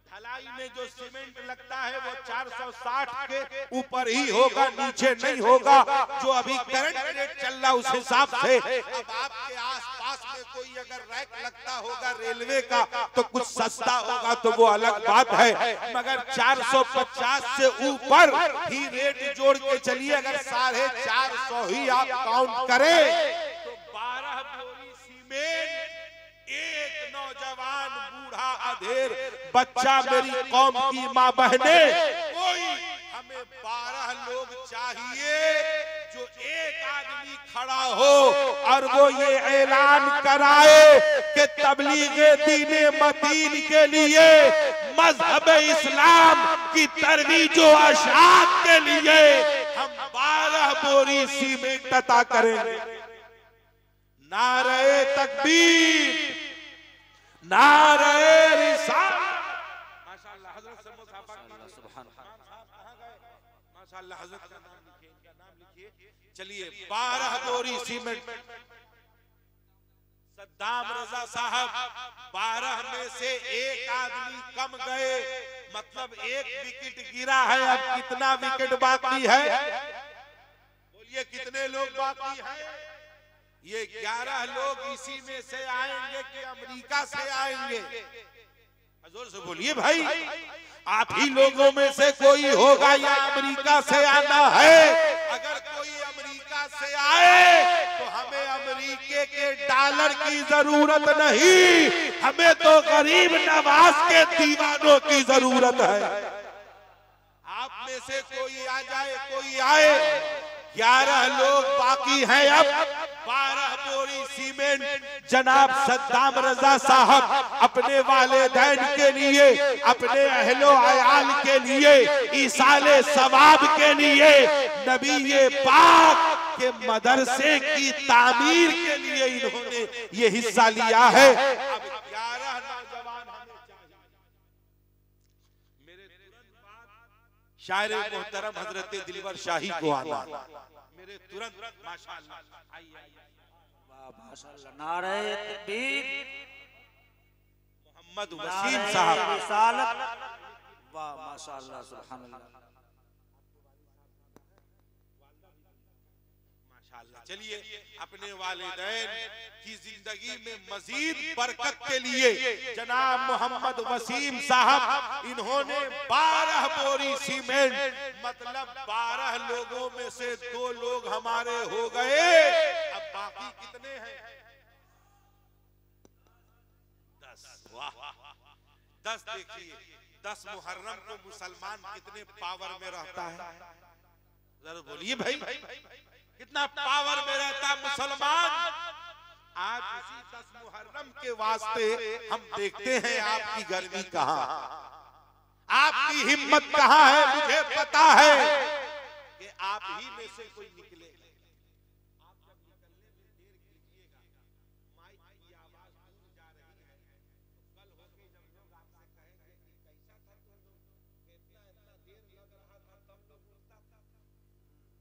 ढलाई में जो सीमेंट लगता है वो 460 के ऊपर ही होगा, नीचे नहीं होगा। जो अभी करंट रेट चल रहा उस हिसाब से अब आपके आसपास में कोई अगर रैक लगता होगा रेलवे का तो कुछ सस्ता होगा तो वो अलग बात है, मगर 450 से ऊपर ही रेट जोड़ के चलिए। अगर 450 ही आप काउंट करें तो 12 बोरी सीमेंट, एक नौजवान, बूढ़ा, अधेड़, बच्चा, मेरी कौम की माँ बहने, कोई हमें 12 लोग चाहिए जो एक आदमी खड़ा हो और वो ये ऐलान कराए कि तबलीगे दीने मतीन के लिए, मजहब इस्लाम की तरवीज व अशात के लिए हम 12 बोरी सीमेंट अता करेंगे। नारे तकबीर, नारे रिसालत। माशाअल्लाह, हजरत से मुसाफा सुभान अल्लाह। कहां गए? माशाअल्लाह, हजरत का नाम लिखिए, इनका नाम लिखिए। चलिए, 12 बोरी सीमेंट। सद्दाम रजा साहब 12 में से एक आदमी कम गए मतलब एक विकेट गिरा है, अब कितना विकेट बाकी है? बोलिए कितने लोग बाकी हैं? ये 11 लोग इसी में से आएंगे कि अमेरिका से आएंगे? जोर से बोलिए भाई, आप ही लोगों में से कोई होगा या अमेरिका से आना है? अगर कोई अमेरिका से आए तो हमें अमेरिके के डॉलर की जरूरत नहीं, हमें तो गरीब नवाज के दीवानों की जरूरत है। आप में से कोई आ जाए, कोई आए। 11 लोग बाकी हैं, अब 12 बोरी सीमेंट जनाब सद्दाम रजा साहब अपने वालिदैन के लिए, अपने अहलो अयाल के लिए, ईसाले सवाब के लिए, नबी पाक के मदरसे की तामीर के लिए इन्होंने ये हिस्सा लिया है। अब 11 नौजवान हमें चाहिए। मेरे तुरंत बाद शायर मोहतरम हजरत दिलवर शाही को आना, मेरे तुरंत माशाअल्लाह आइए। माशाअल्लाह, नारे तकबीर, मोहम्मद वसीम साहब, वाह माशाअल्लाह, सुभान अल्लाह, माशाअल्लाह। चलिए, अपने वालिदैन की जिंदगी में मजीद बरकत के लिए जनाब मोहम्मद वसीम साहब, इन्होंने 12 बोरी सीमेंट, मतलब 12 लोगों में से 2 लोग हमारे हो गए। अब बाकी कितने हैं? 10। वाह, 10। देखिए 10 मुहर्रम को मुसलमान कितने पावर में रहता है? जरा बोलिए भाई, कितना पावर में रहता मुसलमान। आज उसी 10 मुहर्रम के वास्ते हम देखते हैं आपकी गर्मी कहाँ, आपकी हिम्मत कहाँ है। मुझे पता है कि आप ही में से कोई निकले। आप जब निकलने में देर कीजिएगा, माइक की आवाज दूर जा रही है, तो कल होके जब लोग आपसे कहेंगे कि कैसा था तुम लोग, इतना देर लग रहा था, तब लोग बोलता था,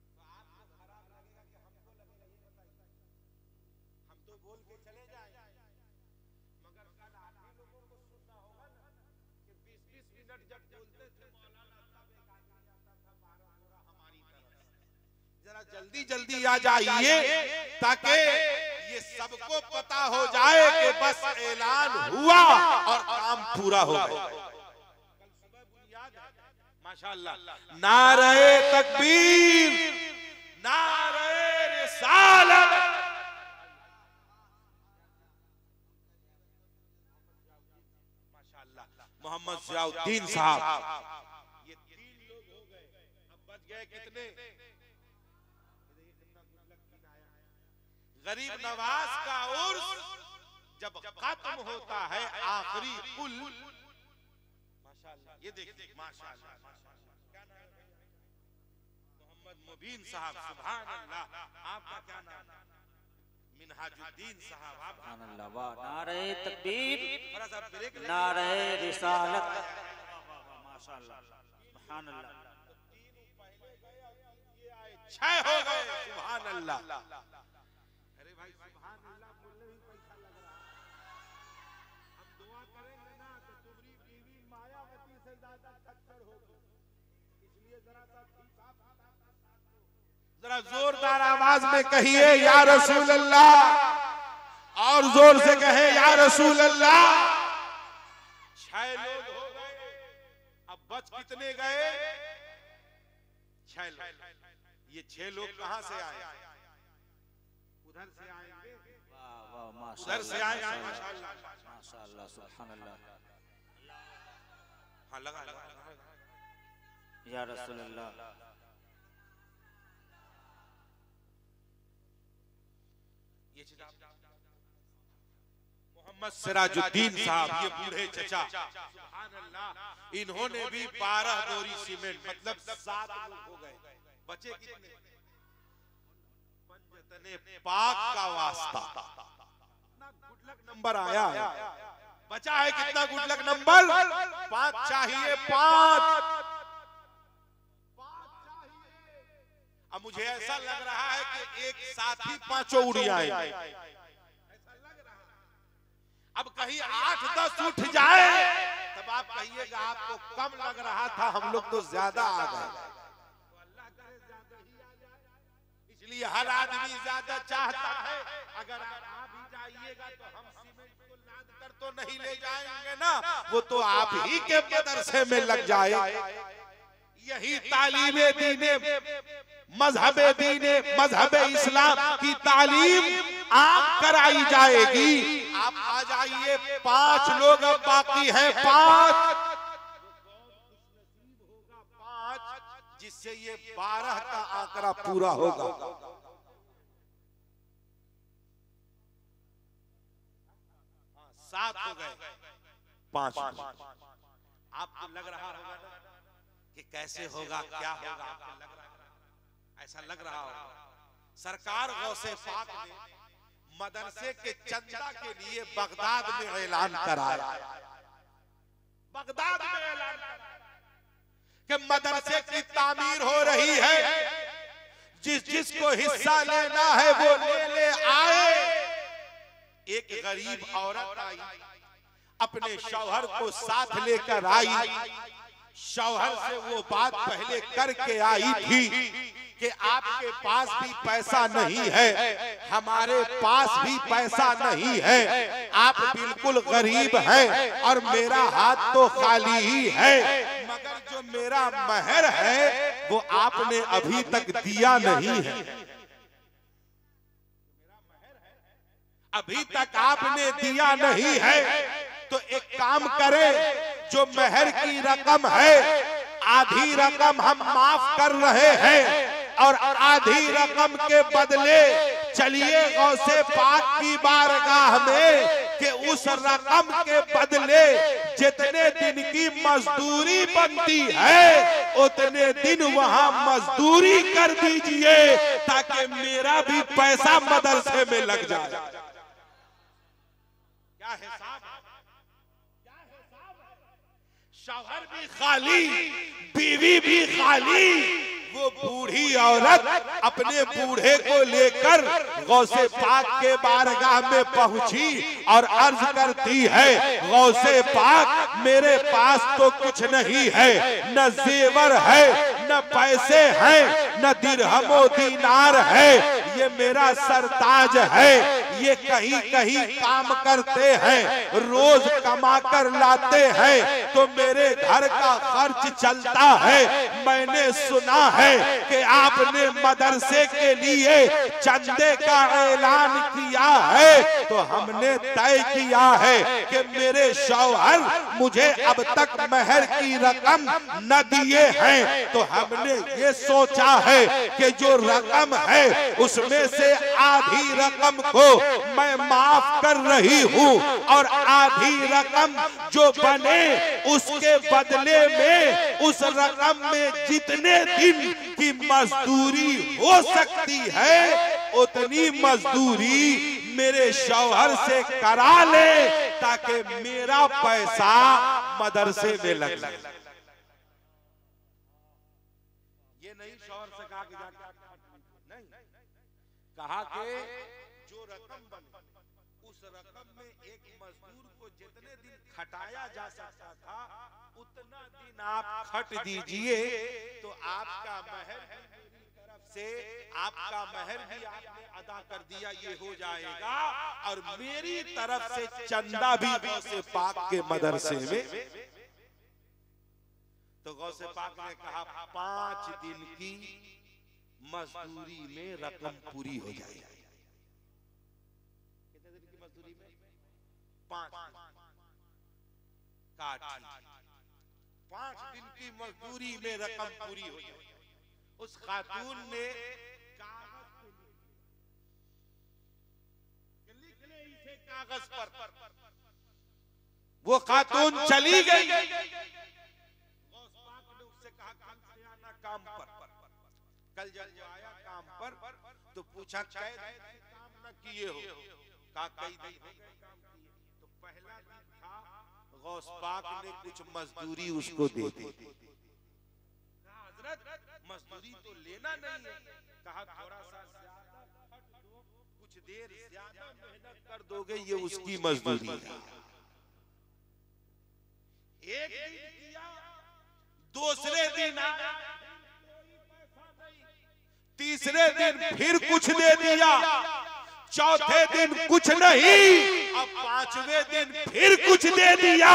तो आपको खराब लगेगा कि हमको लगेगा। ये बताइए, हम तो बोल के चले जाएंगे, मगर कल आप ही लोगों को सुनना होगा ना कि 20-20 मिनट जब बोलते थे मौलाना, तब एक आदमी आता था 12 बोरा हमारी तरफ। जरा जल्दी जल्दी आ जाइए ताकि ये सबको पता हो जाए कि बस ऐलान हुआ और काम पूरा हो गया। कल सुबह बुनियाद है माशाअल्लाह। नारे तकबीर, नारे रिसालत। मोहम्मद जियाउद्दीन साहब, ये 3 लोग हो गए। अब बच गए कितने? गरीब नवाज का उर्स जब खत्म होता है, आखिरी कुल, माशाअल्लाह, ये देखिए माशाअल्लाह, क्या नाम है? मोहम्मद मुबीन साहब, सुभान अल्लाह। आपका क्या नाम है? मिनहाजुद्दीन साहब, सुभान अल्लाह, वाह, नारे तकबीर, थोड़ा सा ब्रेक, नारे रिसालत, माशाअल्लाह, सुभान अल्लाह। 3 पहले गए, अब ये आए 6 हो गए, सुभान अल्लाह। अरे भाई सुभान अल्लाह बोलने ही पैसा लग रहा है। हम दुआ करेंगे ना तो तुम्हारी बीवी मायावती से ज्यादा खच्चर होगी, इसलिए जरा सा जरा जोरदार आवाज में कहिए या रसूल अल्लाह, और जोर से कहे या रसूल अल्लाह। 6 लोग हो गए, अब बच कितने गए? 6 लोग। ये 6 लोग कहां से आए? उधर से आएंगे, वाह वाह, माशाअल्लाह, उधर से आएंगे, माशाअल्लाह, माशाअल्लाह, सुभान अल्लाह। हाँ लगा या रसूल अल्लाह। ये मोहम्मद सिराजुद्दीन साहब, ये बूढ़े चचा, सुभान अल्लाह, इन्होंने भी 12 बोरी सीमेंट, मतलब 7 लोग हो गए। बचे कितने? पंजतने पाक का वास्ता। कितना गुड लक नंबर आया। बचा है कितना गुड लक नंबर? 5 चाहिए, 5 चाहिए। अब मुझे ऐसा लग रहा है कि एक साथ ही 5 उड़ी आए, ऐसा लग रहा है। अब कहीं 8-10 उठ जाए तब आप कहिएगा आपको कम लग रहा था, हम लोग तो ज्यादा आ गए। अल्लाह करे ज्यादा ही आ जाए, इसलिए हर आदमी ज्यादा चाहता है। अगर आप आ भी जाइएगा तो हम सीमेंट को लाद कर तो नहीं ले जाएंगे ना, वो तो आप ही के मदरसे में लग जाए। यही तालीमे दीने मजहबे दीने मजहबे इस्लाम की तालीम आप कराई जाएगी। आप आ जाइए, 5 लोग अब बाकी हैं, 5 जिससे ये 12 का आंकड़ा पूरा होगा। 7 हो गए, 5 आपको लग रहा होगा कि कैसे होगा, क्या होगा, आपको लग रहा है, ऐसा लग रहा होगा। सरकार गौसे पाक ने मदरसे के चंदा के लिए बगदाद में ऐलान कराया, बगदाद में ऐलान कि मदरसे की तामीर हो रही है, जिसको हिस्सा लेना है वो ले आए। एक गरीब औरत आई, अपने शौहर को साथ लेकर आई। शौहर से वो बात पहले करके आई थी कि आपके पास भी पैसा नहीं है, हमारे पास भी पैसा नहीं है, आप बिल्कुल गरीब हैं और मेरा हाथ तो खाली ही है, मगर जो मेरा महर है वो आपने अभी तक दिया नहीं है, अभी तक आपने दिया नहीं है। तो एक काम करें, जो महर की रकम है आधी रकम हम माफ कर रहे हैं और आधी रकम के बदले चलिए गौसे पाक की बारगाह में कि उस रकम के बदले जितने दिन की मजदूरी बनती है उतने दिन वहां मजदूरी कर दीजिए ताकि मेरा भी पैसा मदरसे में लग जाए। क्या हिसाब, शौहर भी खाली, बीवी भी खाली। वो बूढ़ी औरत अपने बूढ़े को लेकर गौसे पाक के बारगाह में पहुंची और अर्ज करती है, गौसे पाक मेरे पास तो कुछ नहीं है, न जेवर है, न पैसे हैं, न दिरहमो दीनार है, ये मेरा सरताज है, ये कहीं कहीं काम करते हैं, रोज कमा कर लाते हैं तो मेरे घर का खर्च चलता है। मैंने सुना है कि आपने मदरसे के लिए चंदे का ऐलान किया है, तो हमने तय किया है कि मेरे शौहर मुझे अब तक महर की रकम न दिए हैं, तो हमने ये सोचा है कि जो रकम है उसमें से आधी रकम को मैं माफ कर रही हूँ और आधी रकम जो बने उसके बदले में उस रकम में जितने दिन की मजदूरी हो सकती है उतनी मजदूरी मेरे शौहर से करा ले ताकि मेरा पैसा मदरसे में लग जाए। ये नहीं शौहर से कहा कि नहीं, कहा कि जो रकम बने उस रकम में एक मजदूर को जितने दिन खटाया जा सकता था उतना दिन आप खट दीजिए, तो आपका महर मेरी तरफ से आपका महर भी आपने अदा कर दिया, ये हो जाएगा और मेरी तरफ से चंदा भी गौसे पाक के मदरसे में। तो गौसे पाक ने कहा 5 दिन की मजदूरी में रकम पूरी हो जाएगी। कितने दिन की मजदूरी में? 5 दिन की मजदूरी में रकम पूरी हो जाएगी। उस खातून ने लिख ले इसे कागज पर, वो खातून चली गई। गौस पाक ने उससे कहा कल से आना काम पर। कल जब आया काम पर तो पूछा शायद काम न किए हो, कहा कई दिन हो गए काम किए। तो पहला दिन था गौस पाक ने कुछ मजदूरी उसको दे दी। हजरत मजदूरी तो लेना नहीं है, कहा थोड़ा सा ज्यादा खट दो, कुछ देर ज्यादा मेहनत कर दोगे, ये उसकी मजदूरी है। एक दिन किया, दूसरे दिन तीसरे दिन फिर कुछ दे दिया, चौथे दिन कुछ नहीं, अब पांचवें दिन फिर कुछ दे दिया।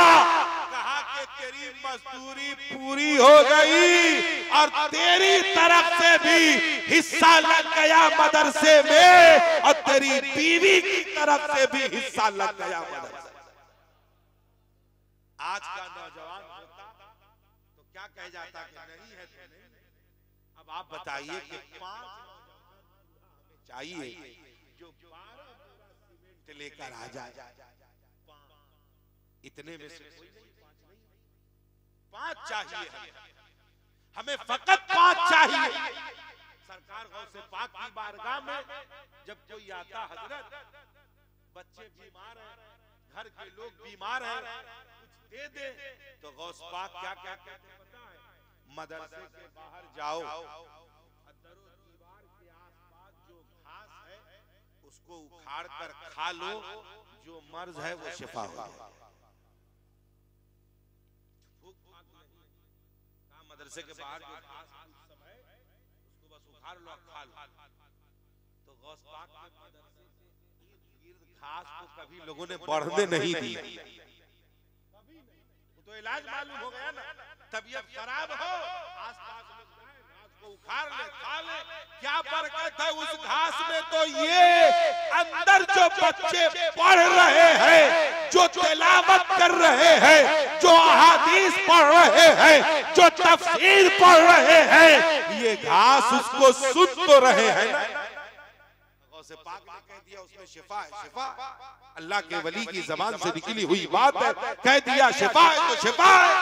कहा कि तेरी मजदूरी पूरी हो गई और तेरी तरफ से भी हिस्सा लग गया मदरसे में और तेरी बीवी की तरफ से भी हिस्सा लग गया मदरसे। आज का नौजवान होता तो क्या कह जाता कि नहीं है तो नहीं। अब आप बताइए कि 5 चाहिए जो 12 सीमेंट लेकर आ जाए, इतने में से कोई नहीं, 5 चाहिए हमें फकत 5 चाहिए। सरकार गौसे पाक की बारगाह में जब कोई आता, हजरत बच्चे बीमार हैं, घर के लोग बीमार हैं, कुछ दे दे, तो गौस पाक क्या कहते हैं पता है? मदरसे के बाहर जाओ, दीवार के आसपास जो घास है उसको उखाड़ कर खा लो, जो मर्ज है वो शिफा हो जाए। मदरसे के बाहर जो घास सब है उसको बस उखाड़ लो, खा लो। तो गौस पाक के मदरसे के इर्द घास को कभी लोगों ने बढ़ने नहीं दी, तो इलाज मालूम हो गया ना। तबीयत खराब हो, आसपास घास को उखाड़ ले, खा ले, क्या बरकत है उस घास में। तो ये अंदर जो बच्चे पढ़ रहे हैं, जो तिलावत कर रहे हैं, जो अहादीस पढ़ रहे हैं, जो तफसीर पढ़ रहे हैं, ये घास उसको सुन तो रहे हैं ना। गौसे पाक ने कह दिया उसमें शिफा है, शिफा अल्लाह के वली की जबान से निकली हुई बात है, कह दिया शिफा है तो शिफा है।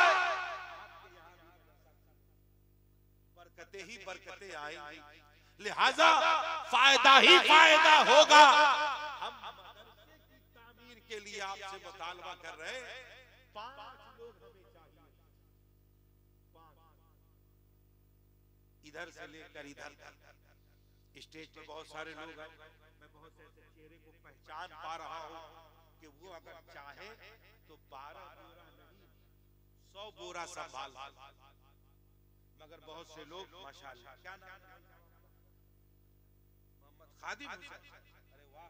बरकतें ही बरकतें आएंगी, लिहाजा फायदा ही फायदा होगा। हम मदरसे की तामीर के लिए आपसे मुतालबा कर रहे हैं, 5 लोग हमें चाहिए, 5 इधर से लेकर इधर तक। स्टेज पर बहुत सारे लोग हैं, मैं बहुत से ऐसे चेहरे को पहचान पा रहा हूँ कि वो अगर चाहे तो 12 बोरा नहीं 100 बोरा संभाल, मगर बहुत से लोग माशाअल्लाह, क्या नाम है मोहम्मद खादिम हुसैन, अरे वाह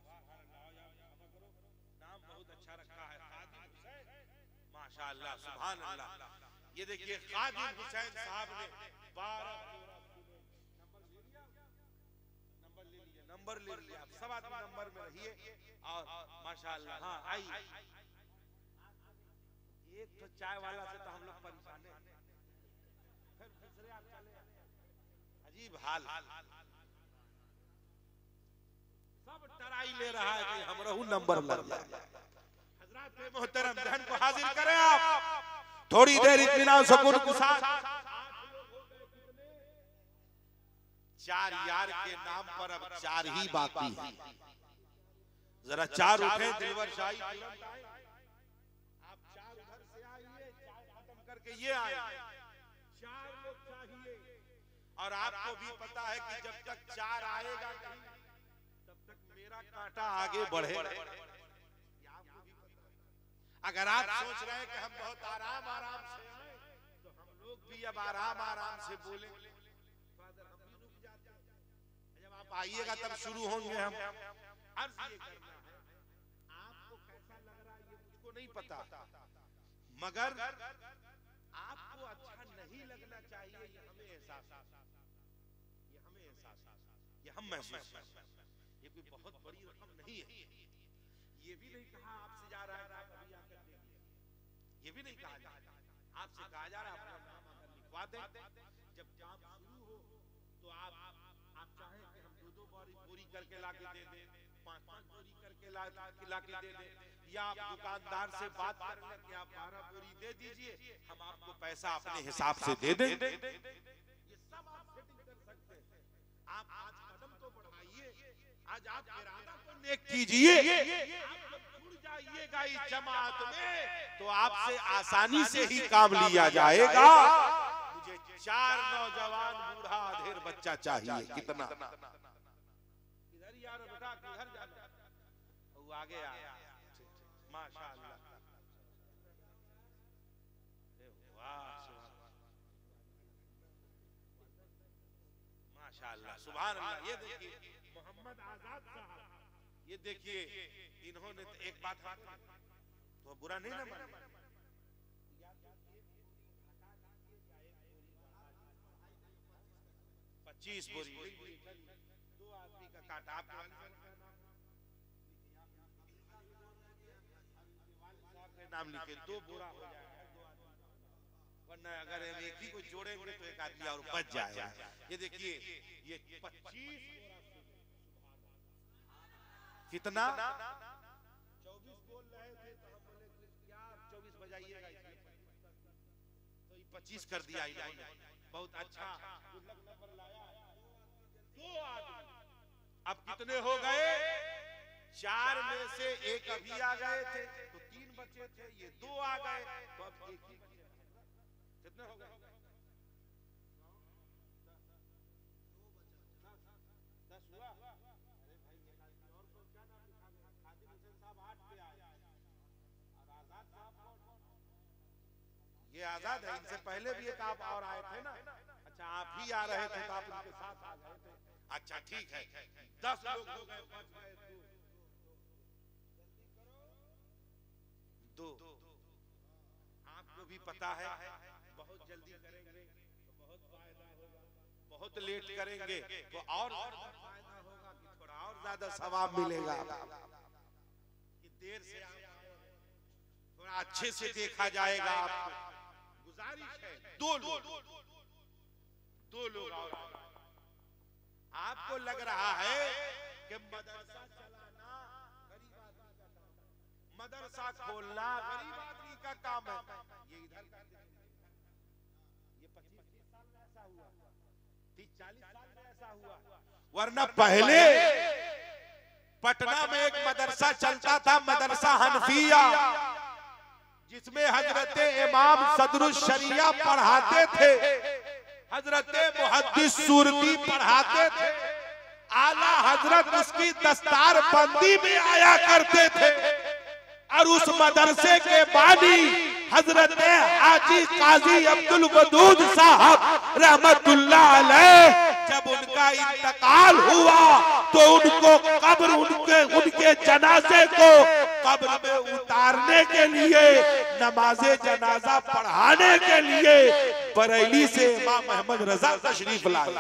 नाम बहुत अच्छा रखा है, खादिम हुसैन माशाअल्लाह सुभान अल्लाह। ये देखिए खादिम हुसैन साहब ने 12 नंबर ले लिया, आप सब आदमी नंबर में रहिए और माशाअल्लाह। हाँ आइए, एक तो चाय वाला से तो हम लोग परेशान हैं, फिर दूसरे आप चले, अजीब हाल, सब टराई ले रहा है कि हम रहू नंबर लग जाए। हजरत मोहतरम जहन को हाजिर करें आप, थोड़ी देर इत्मीनान सुकून के साथ। 4 यार के नाम पर अब 4 ही बाकी है, जरा 4 उठे दिलवर शाही, आप 4 उधर से आइए, 4 खत्म करके ये आए, 4 लोग चाहिए। और आपको भी पता है कि जब तक 4 आएगा नहीं तब तक मेरा कांटा आगे बढ़े। अगर आप सोच रहे हैं कि हम बहुत आराम आराम से आए तो हम लोग भी अब आराम आराम से बोले, आइएगा तब शुरू होंगे हम। अर्ज ये करना है, आपको कैसा लग रहा है ये मुझको नहीं पता, मगर आपको अच्छा नहीं लगना चाहिए, ये हमें एहसास, ये हमें एहसास, ये हम महसूस, ये कोई बहुत बड़ी रकम नहीं है। ये भी नहीं कहा आपसे जा रहा है आप अभी आकर देखिए, ये भी नहीं कहा जा रहा, आपसे कहा जा रहा है अपना नाम आकर लिखवा दें। जब काम शुरू हो तो आप चाहें कि हम 2-2 बोरी करके लाके दे दें, 5-5 बोरी करके लाके दे दें, या आप दुकानदार से बात कर लें कि आप 12 बोरी दे दीजिए, हम आपको पैसा अपने हिसाब से दे दें। ये सब आप सेटिंग कर सकते हैं। आप आज कदम तो बढ़ाइए, आज आप इरादा को नेक कीजिए, आप जुड़ जाइएगा इस जमात में तो आपसे आसानी से ही काम लिया जाएगा। मुझे 4 नौजवान बूढ़ा अधेड़ बच्चा चाहिए, कितना इधर यार बेटा, किधर जाना, वो आगे आ माशाअल्लाह, माशाअल्लाह सुभान अल्लाह। ये देखिए मोहम्मद आजाद साहब, ये देखिए इन्होंने तो एक बात तो बुरा नहीं ना माना, 25 बोरी 2 आदमी का काटा। आपके नाम लिखे 2 बोरा हो जाएगा, 2 आदमी, वरना अगर हम एक ही को जोड़ेंगे तो एक आदमी और बच जाएगा। ये देखिए ये 25 कितना 24 बोल रहे थे तो हम बोले क्या 24 बजाइएगा, तो ये 25 कर दिया इन्होंने। बहुत अच्छा नंबर लाया। 2 आदमी अब कितने हो गए? 4 में से एक अभी आ गए थे तो 3 बचे थे, ये 2 आ गए तो अब एक ही। कितने हो गए? 10 हुआ। अरे भाई और तो क्या नाम लिखा गया? खादिम हुसैन साहब 8 पे आए और आजाद साहब कौन? ये आजाद है, इनसे पहले भी एक आप और आए थे ना। अच्छा आप ही आ रहे थे तो आप उनके साथ आ गए थे। अच्छा ठीक है, 10 लोग हो गए, 5 गए 2। आपको भी पता है बहुत जल्दी करेंगे तो बहुत फायदा होगा, बहुत लेट करेंगे तो और फायदा होगा कि थोड़ा और ज्यादा सवाब मिलेगा। कि देर से थोड़ा अच्छे से देखा जाएगा। आपको गुजारिश है 2 लोग और आपको लग रहा है कि मदरसा चलाना गरीब आदमी का काम, मदरसा खोलना गरीब आदमी का काम है। ये इधर का ये 25-30 साल में ऐसा हुआ, 30-40 साल में ऐसा हुआ। वरना पहले पटना में एक मदरसा चलता था, मदरसा हनफिया, जिसमें हजरत इमाम सदरुल शरिया पढ़ाते थे, हजरत मुहद्दिस सूरती पढ़ाते थे, आला हजरत उसकी दस्तार बंदी में आया करते थे। और उस मदरसे के बानी हजरत हाजी काजी अब्दुल वदूद साहब रहमतुल्लाह अलैह, जब उनका इंतकाल हुआ तो उनको कब्र उनके जनाजे को कब्र में उतारने के लिए, नमाजे जनाजा पढ़ाने के लिए बरेली से इमाम अहमद रजा तशरीफ लाए।